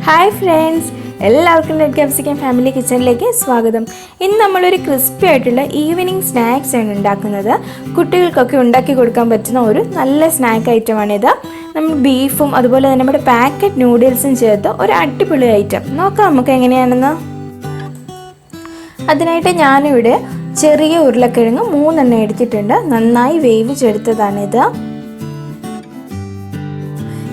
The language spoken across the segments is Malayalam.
ഹായ് ഫ്രണ്ട്സ്, എല്ലാവർക്കും ലെറ്റ് ക്യാപ്സിക്കം ഫാമിലി കിച്ചണിലേക്ക് സ്വാഗതം. ഇന്ന് നമ്മളൊരു ക്രിസ്പി ആയിട്ടുള്ള ഈവനിങ് സ്നാക്സ് ആണ് ഉണ്ടാക്കുന്നത്. കുട്ടികൾക്കൊക്കെ ഉണ്ടാക്കി കൊടുക്കാൻ പറ്റുന്ന ഒരു നല്ല സ്നാക്ക് ഐറ്റമാണിത്. നമ്മൾ ബീഫും അതുപോലെ തന്നെ നമ്മുടെ പാക്കറ്റ് നൂഡിൽസും ചേർത്ത് ഒരു അടിപൊളി ഐറ്റം നോക്കാം നമുക്ക് എങ്ങനെയാണെന്ന്. അതിനായിട്ട് ഞാനിവിടെ ചെറിയ ഉരുളക്കിഴങ്ങ് 3 എണ്ണം എടുത്തിട്ടുണ്ട്. നന്നായി വേവിച്ചെടുത്തതാണിത്.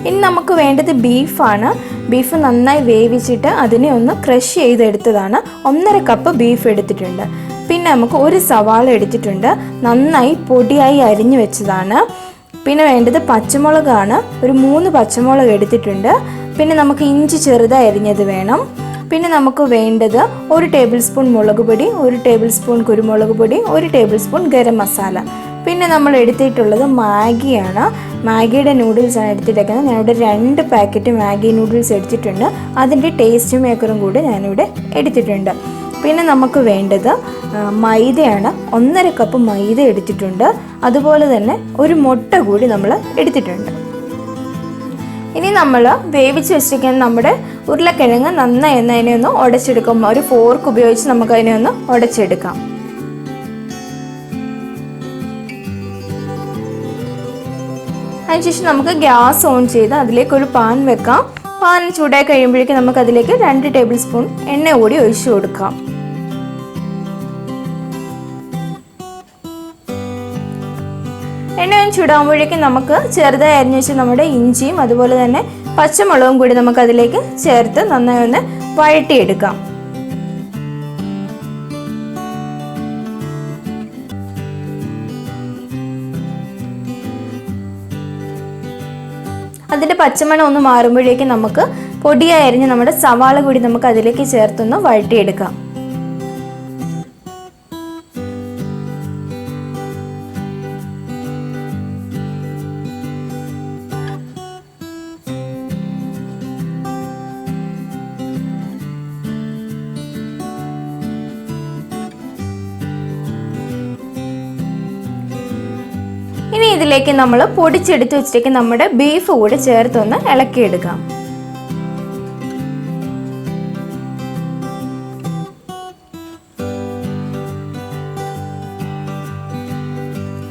ഇനി നമുക്ക് വേണ്ടത് ബീഫാണ്. ബീഫ് നന്നായി വേവിച്ചിട്ട് അതിനെ ഒന്ന് ക്രഷ് ചെയ്തെടുത്തതാണ്. 1.5 കപ്പ് ബീഫ് എടുത്തിട്ടുണ്ട്. പിന്നെ നമുക്ക് ഒരു സവാള എടുത്തിട്ടുണ്ട്, നന്നായി പൊടിയായി അരിഞ്ഞു വെച്ചതാണ്. പിന്നെ വേണ്ടത് പച്ചമുളകാണ്, ഒരു 3 പച്ചമുളക് എടുത്തിട്ടുണ്ട്. പിന്നെ നമുക്ക് ഇഞ്ചി ചെറുതായി അരിഞ്ഞത് വേണം. പിന്നെ നമുക്ക് വേണ്ടത് 1 ടേബിൾ സ്പൂൺ മുളക് പൊടി, 1 ടേബിൾ സ്പൂൺ കുരുമുളക് പൊടി, 1 ടേബിൾ സ്പൂൺ ഗരം മസാല. പിന്നെ നമ്മൾ എടുത്തിട്ടുള്ളത് മാഗിയാണ്. മാഗിയുടെ നൂഡിൽസാണ് എടുത്തിട്ടേക്കുന്നത്. ഞാനിവിടെ 2 പാക്കറ്റ് മാഗി നൂഡിൽസ് എടുത്തിട്ടുണ്ട്. അതിൻ്റെ ടേസ്റ്റ് മേക്കറും കൂടി ഞാനിവിടെ എടുത്തിട്ടുണ്ട്. പിന്നെ നമുക്ക് വേണ്ടത് മൈദയാണ്. 1.5 കപ്പ് മൈദ എടുത്തിട്ടുണ്ട്. അതുപോലെ തന്നെ ഒരു മുട്ട കൂടി നമ്മൾ എടുത്തിട്ടുണ്ട്. ഇനി നമ്മൾ വേവിച്ച് വെച്ചിരിക്കുന്ന നമ്മുടെ ഉരുളക്കിഴങ്ങ് നന്നായി അതിനെ ഒന്ന് ഉടച്ചെടുക്കാം. ഒരു ഫോർക്ക് ഉപയോഗിച്ച് നമുക്ക് അതിനെ ഒന്ന് ഉടച്ചെടുക്കാം. അതിനുശേഷം നമുക്ക് ഗ്യാസ് ഓൺ ചെയ്ത് അതിലേക്ക് ഒരു പാൻ വെക്കാം. പാൻ ചൂടായി കഴിയുമ്പോഴേക്കും നമുക്ക് അതിലേക്ക് 2 ടേബിൾ സ്പൂൺ എണ്ണ കൂടി ഒഴിച്ചു കൊടുക്കാം. എണ്ണ ചൂടാകുമ്പോഴേക്കും നമുക്ക് ചെറുതായി അരിഞ്ഞു വെച്ച് നമ്മുടെ ഇഞ്ചിയും അതുപോലെ തന്നെ പച്ചമുളകും കൂടി നമുക്ക് അതിലേക്ക് ചേർത്ത് നന്നായി ഒന്ന് വഴട്ടിയെടുക്കാം. അതിൻ്റെ പച്ചമണം ഒന്ന് മാറുമ്പോഴേക്കും നമുക്ക് പൊടിയായി അരിഞ്ഞ് നമ്മുടെ സവാള കൂടി നമുക്ക് അതിലേക്ക് ചേർത്തൊന്ന് വഴട്ടിയെടുക്കാം. ഇനി ഇതിലേക്ക് നമ്മൾ പൊടിച്ചെടുത്ത് വെച്ചിരിക്കുന്ന നമ്മുടെ ബീഫ് കൂടി ചേർത്തൊന്ന് ഇളക്കിയെടുക്കാം.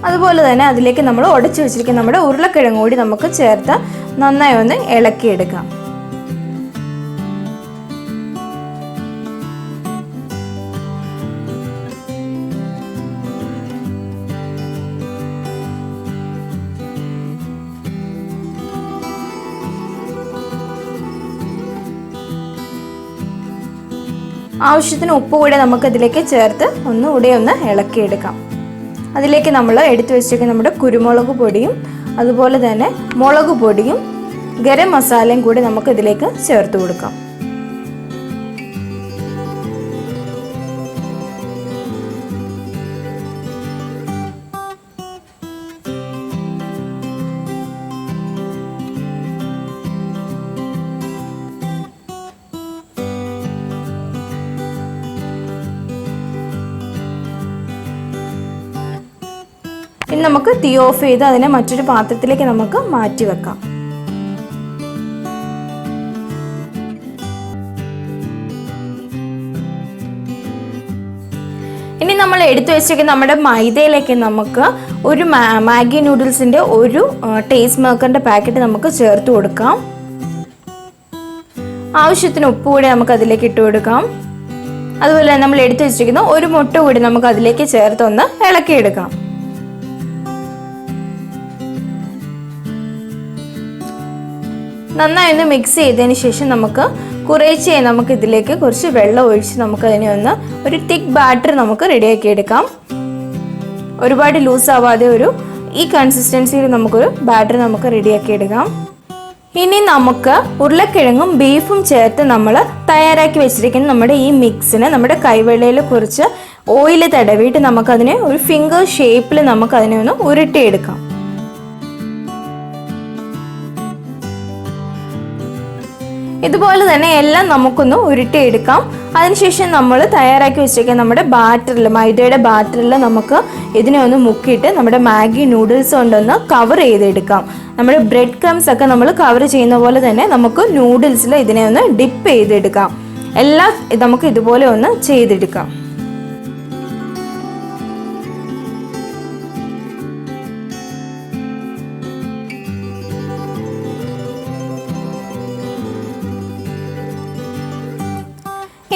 അതുപോലെ തന്നെ അതിലേക്ക് നമ്മൾ ഉടച്ചു വെച്ചിരിക്കുന്ന നമ്മുടെ ഉരുളക്കിഴങ്ങ് കൂടി നമുക്ക് ചേർത്ത് നന്നായി ഒന്ന് ഇളക്കിയെടുക്കാം. ആവശ്യത്തിന് ഉപ്പ് കൂടി നമുക്ക് ഇതിലേക്ക് ചേർത്ത് ഒന്നുകൂടി ഒന്ന് ഇളക്കിയെടുക്കാം. അതിലേക്ക് നമ്മൾ എടുത്തു വെച്ചിരിക്കുന്ന നമ്മുടെ കുരുമുളക് പൊടിയും അതുപോലെ തന്നെ മുളക് പൊടിയും ഗരം മസാലയും കൂടി നമുക്ക് ഇതിലേക്ക് ചേർത്ത് കൊടുക്കാം. ഇനി നമുക്ക് തീ ഓഫ് ചെയ്ത് അതിനെ മറ്റൊരു പാത്രത്തിലേക്ക് നമുക്ക് മാറ്റി വെക്കാം. ഇനി നമ്മൾ എടുത്തു വെച്ചിരിക്കുന്ന നമ്മുടെ മൈദയിലേക്ക് നമുക്ക് ഒരു മാഗി നൂഡിൽസിൻ്റെ ഒരു ടേസ്റ്റ് മേക്കറിൻ്റെ പാക്കറ്റ് നമുക്ക് ചേർത്ത് കൊടുക്കാം. ആവശ്യത്തിന് ഉപ്പ് കൂടി നമുക്ക് അതിലേക്ക് ഇട്ട് കൊടുക്കാം. അതുപോലെ നമ്മൾ എടുത്തു വെച്ചിരിക്കുന്ന ഒരു മുട്ട കൂടി നമുക്ക് അതിലേക്ക് ചേർത്ത് ഒന്ന് ഇളക്കിയെടുക്കാം. നന്നായി ഒന്ന് മിക്സ് ചെയ്തതിന് ശേഷം നമുക്ക് കുറേശ്ശെ നമുക്ക് ഇതിലേക്ക് കുറച്ച് വെള്ളം ഒഴിച്ച് നമുക്ക് അതിനെ ഒന്ന് ഒരു തിക്ക് ബാറ്റർ നമുക്ക് റെഡിയാക്കി എടുക്കാം. ഒരുപാട് ലൂസ് ആവാതെ ഈ കൺസിസ്റ്റൻസിയിൽ നമുക്കൊരു ബാറ്റർ നമുക്ക് റെഡിയാക്കി എടുക്കാം. ഇനി നമുക്ക് ഉരുളക്കിഴങ്ങും ബീഫും ചേർത്ത് നമ്മൾ തയ്യാറാക്കി വെച്ചിരിക്കുന്ന നമ്മുടെ ഈ മിക്സിന് നമ്മുടെ കൈവെള്ളയിൽ കുറച്ച് ഓയിൽ തടവിയിട്ട് നമുക്കതിനെ ഒരു ഫിംഗർ ഷേപ്പിൽ നമുക്കതിനെ ഒന്ന് ഉരുട്ടിയെടുക്കാം. ഇതുപോലെ തന്നെ എല്ലാം നമുക്കൊന്ന് ഉരുട്ടിയെടുക്കാം. അതിനുശേഷം നമ്മൾ തയ്യാറാക്കി വെച്ചിരിക്കുന്ന നമ്മുടെ ബാറ്ററിൽ, മൈദയുടെ ബാറ്ററിൽ നമുക്ക് ഇതിനെ ഒന്ന് മുക്കിയിട്ട് നമ്മുടെ മാഗി നൂഡിൽസ് കൊണ്ടൊന്ന് കവർ ചെയ്തെടുക്കാം. നമ്മുടെ ബ്രെഡ് ക്രംസ് ഒക്കെ നമ്മൾ കവർ ചെയ്യുന്ന പോലെ തന്നെ നമുക്ക് നൂഡിൽസിൽ ഇതിനെ ഒന്ന് ഡിപ്പ് ചെയ്തെടുക്കാം. എല്ലാം നമുക്ക് ഇതുപോലെ ഒന്ന് ചെയ്തെടുക്കാം.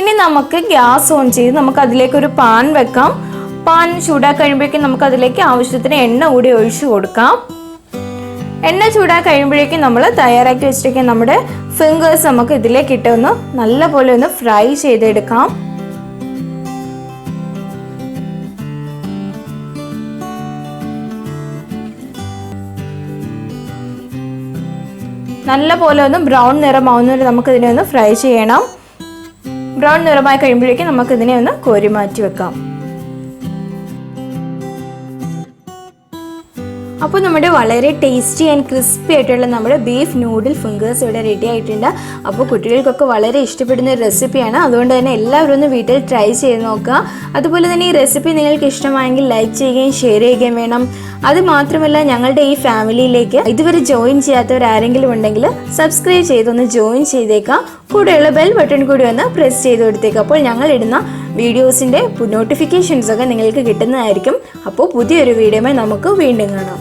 ഇനി നമുക്ക് ഗ്യാസ് ഓൺ ചെയ്ത് നമുക്ക് അതിലേക്ക് ഒരു പാൻ വെക്കാം. പാൻ ചൂടാക്കി കഴിയുമ്പോഴേക്കും നമുക്ക് അതിലേക്ക് ആവശ്യത്തിന് എണ്ണ കൂടി ഒഴിച്ചു കൊടുക്കാം. എണ്ണ ചൂടാക്കി കഴിയുമ്പോഴേക്കും നമ്മൾ തയ്യാറാക്കി വെച്ചിരിക്കുന്ന നമ്മുടെ ഫിംഗേഴ്സ് നമുക്ക് ഇതിലേക്ക് ഇട്ടൊന്ന് നല്ലപോലെ ഒന്ന് ഫ്രൈ ചെയ്തെടുക്കാം. നല്ലപോലെ ഒന്ന് ബ്രൗൺ നിറമാവുന്നവരെ നമുക്ക് ഇതിനെ ഒന്ന് ഫ്രൈ ചെയ്യണം. ബ്രൗൺ നിറമായി കഴിയുമ്പോഴേക്കും നമുക്ക് ഇതിനെ ഒന്ന് കോരി മാറ്റി വെക്കാം. അപ്പോൾ നമ്മുടെ വളരെ ടേസ്റ്റി ആൻഡ് ക്രിസ്പി ആയിട്ടുള്ള നമ്മുടെ ബീഫ് നൂഡിൽ ഫിംഗേഴ്സ് ഇവിടെ റെഡി ആയിട്ടുണ്ട്. അപ്പോൾ കുട്ടികൾക്കൊക്കെ വളരെ ഇഷ്ടപ്പെടുന്ന ഒരു റെസിപ്പിയാണ്. അതുകൊണ്ട് തന്നെ എല്ലാവരും ഒന്ന് വീട്ടിൽ ട്രൈ ചെയ്ത് നോക്കുക. അതുപോലെ തന്നെ ഈ റെസിപ്പി നിങ്ങൾക്ക് ഇഷ്ടമായെങ്കിൽ ലൈക്ക് ചെയ്യുകയും ഷെയർ ചെയ്യുകയും വേണം. അത് മാത്രമല്ല, ഞങ്ങളുടെ ഈ ഫാമിലിയിലേക്ക് ഇതുവരെ ജോയിൻ ചെയ്യാത്തവർ ആരെങ്കിലും ഉണ്ടെങ്കിൽ സബ്സ്ക്രൈബ് ചെയ്തൊന്ന് ജോയിൻ ചെയ്തേക്കാം. കൂടെയുള്ള ബെൽ ബട്ടൺ കൂടി ഒന്ന് പ്രസ് ചെയ്ത് കൊടുത്തേക്കാം. അപ്പോൾ ഞങ്ങൾ ഇടുന്ന വീഡിയോസിൻ്റെ നോട്ടിഫിക്കേഷൻസ് ഒക്കെ നിങ്ങൾക്ക് കിട്ടുന്നതായിരിക്കും. അപ്പോൾ പുതിയൊരു വീഡിയോയുമായി നമുക്ക് വീണ്ടും കാണാം.